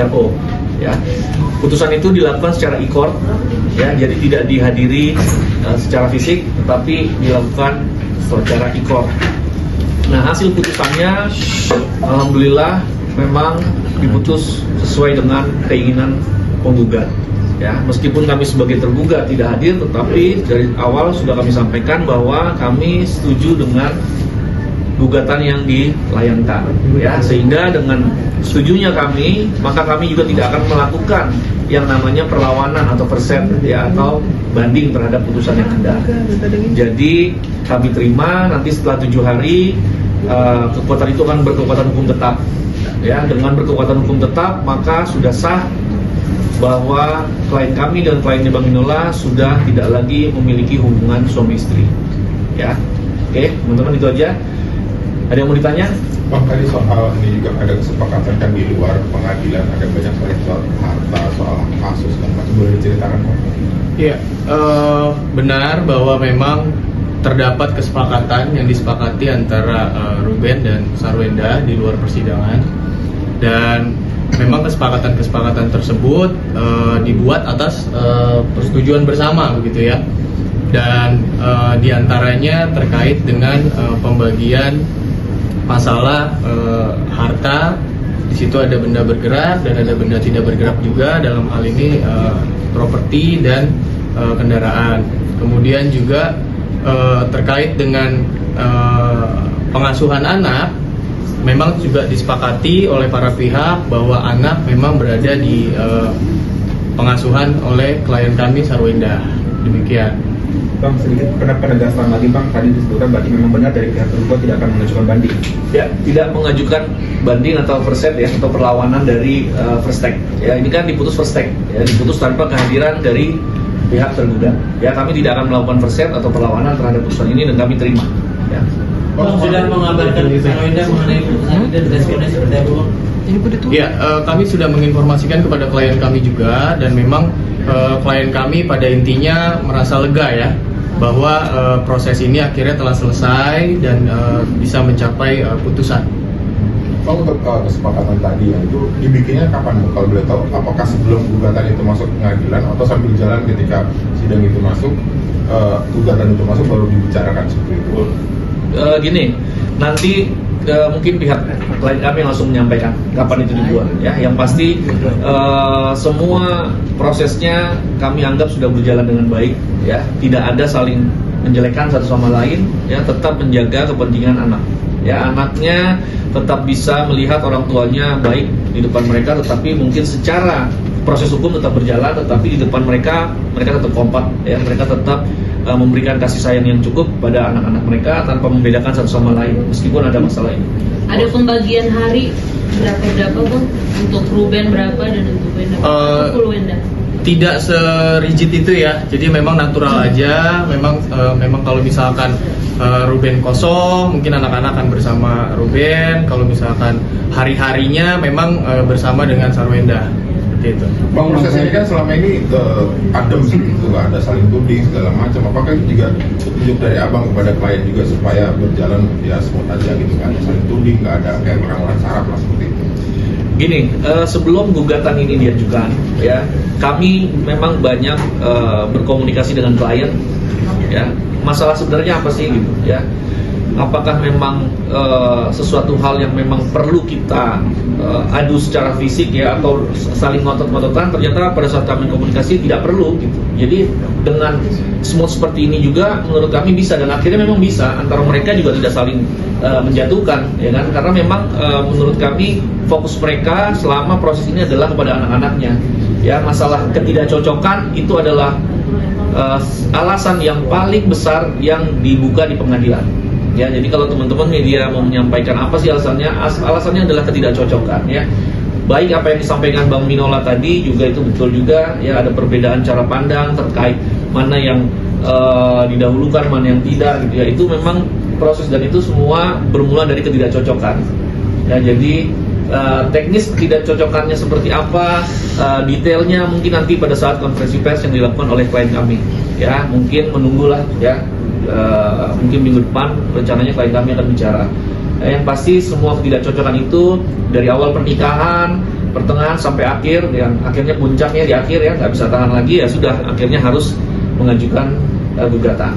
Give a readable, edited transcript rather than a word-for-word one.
RO. Ya, putusan itu dilakukan secara e-court, ya, jadi tidak dihadiri secara fisik, tetapi dilakukan secara e-court. Nah, hasil putusannya, alhamdulillah, memang diputus sesuai dengan keinginan penggugat. Ya, meskipun kami sebagai tergugat tidak hadir, tetapi dari awal sudah kami sampaikan bahwa kami setuju dengan gugatan yang dilayangkan, ya, sehingga dengan setujunya kami, maka kami juga tidak akan melakukan yang namanya perlawanan atau perset, ya, atau banding terhadap putusan yang ada. Jadi kami terima, nanti setelah 7 hari kekuatan itu akan berkekuatan hukum tetap, ya. Dengan berkekuatan hukum tetap, maka sudah sah bahwa klien kami dan kliennya Bang Minola sudah tidak lagi memiliki hubungan suami istri, ya. Oke, teman-teman, itu aja. Ada yang mau ditanya? Bang, tadi soal ini juga ada kesepakatan kan di luar pengadilan, ada banyak soal harta, soal kasus dan macam, boleh diceritakan? Iya, benar bahwa memang terdapat kesepakatan yang disepakati antara Ruben dan Sarwenda di luar persidangan, dan memang kesepakatan tersebut dibuat atas persetujuan bersama, begitu ya, dan diantaranya terkait dengan pembagian masalah harta. Di situ ada benda bergerak dan ada benda tidak bergerak juga, dalam hal ini properti dan kendaraan. Kemudian juga terkait dengan pengasuhan anak, memang juga disepakati oleh para pihak bahwa anak memang berada di pengasuhan oleh klien kami Sarwenda. Demikian. Bang, sedikit penegasan lagi Bang, tadi disebutkan berarti memang benar dari pihak tergugat tidak akan mengajukan banding. Ya, tidak mengajukan banding atau perset, ya, atau perlawanan dari first take. Ya, ini kan diputus first take, ya, diputus tanpa kehadiran dari pihak tergugat. Ya, kami tidak akan melakukan perset atau perlawanan terhadap putusan ini dan kami terima. Ya. Bang, sudah mengabarkan Sarwenda mengenai putusan ini dan responnya seperti apa, Bang? Ya, kami sudah menginformasikan kepada klien kami juga, dan memang klien kami pada intinya merasa lega, ya, bahwa proses ini akhirnya telah selesai dan bisa mencapai putusan. Bang, untuk kesepakatan tadi yang itu dibikinnya kapan, kalau boleh tahu? Apakah sebelum gugatan itu masuk pengadilan atau sambil jalan ketika sidang itu masuk, gugatan itu masuk baru dibicarakan seperti itu? Gini, nanti mungkin pihak klien kami langsung menyampaikan kapan itu dibuat, ya. Yang pasti semua prosesnya kami anggap sudah berjalan dengan baik, ya. Tidak ada saling menjelekkan satu sama lain, ya. Tetap menjaga kepentingan anak, ya. Anaknya tetap bisa melihat orang tuanya baik di depan mereka, tetapi mungkin secara proses hukum tetap berjalan, tetapi di depan mereka tetap kompak, ya. Mereka tetap memberikan kasih sayang yang cukup pada anak-anak mereka tanpa membedakan satu sama lain meskipun ada masalah ini. Ada pembagian hari berapa Bang? Untuk Ruben berapa dan untuk Wenda? Full Wenda? Tidak serigid itu, ya. Jadi memang natural aja. Memang kalau misalkan Ruben kosong, mungkin anak-anak akan bersama Ruben. Kalau misalkan hari-harinya memang bersama dengan Sarwenda. Gitu. Bang, proses ini kan selama ini adem gitu, nggak ada saling tuding segala macam. Apakah itu juga petunjuk dari abang kepada klien juga supaya berjalan ya smooth aja gitu, nggak ada saling tuding, nggak ada kayak orang-orang sarap lah seperti itu? Gini, sebelum gugatan ini diajukan, ya, kami memang banyak berkomunikasi dengan klien, ya. Masalah sebenarnya apa sih gitu, ya? Apakah memang sesuatu hal yang memang perlu kita adu secara fisik, ya, atau saling ngotot-ngototan? Ternyata pada saat kami komunikasi tidak perlu gitu. Jadi dengan smooth seperti ini juga menurut kami bisa, dan akhirnya memang bisa. Antara mereka juga tidak saling menjatuhkan, ya kan? Karena memang menurut kami fokus mereka selama proses ini adalah kepada anak-anaknya, ya. Masalah ketidakcocokan itu adalah alasan yang paling besar yang dibuka di pengadilan. Ya, jadi kalau teman-teman media mau menyampaikan apa sih alasannya, alasannya adalah ketidakcocokan, ya. Baik apa yang disampaikan Bang Minola tadi juga itu betul juga, ya. Ada perbedaan cara pandang terkait mana yang didahulukan, mana yang tidak, gitu, ya. Itu memang proses dan itu semua bermula dari ketidakcocokan. Ya, jadi teknis ketidakcocokannya seperti apa, detailnya mungkin nanti pada saat konferensi pers yang dilakukan oleh klien kami, ya. Mungkin menunggulah, ya. Mungkin minggu depan rencananya klien kami akan bicara. Yang pasti semua ketidakcocokan itu dari awal pernikahan pertengahan sampai akhir, yang akhirnya puncaknya di akhir ya, nggak bisa tahan lagi, ya sudah, akhirnya harus mengajukan gugatan.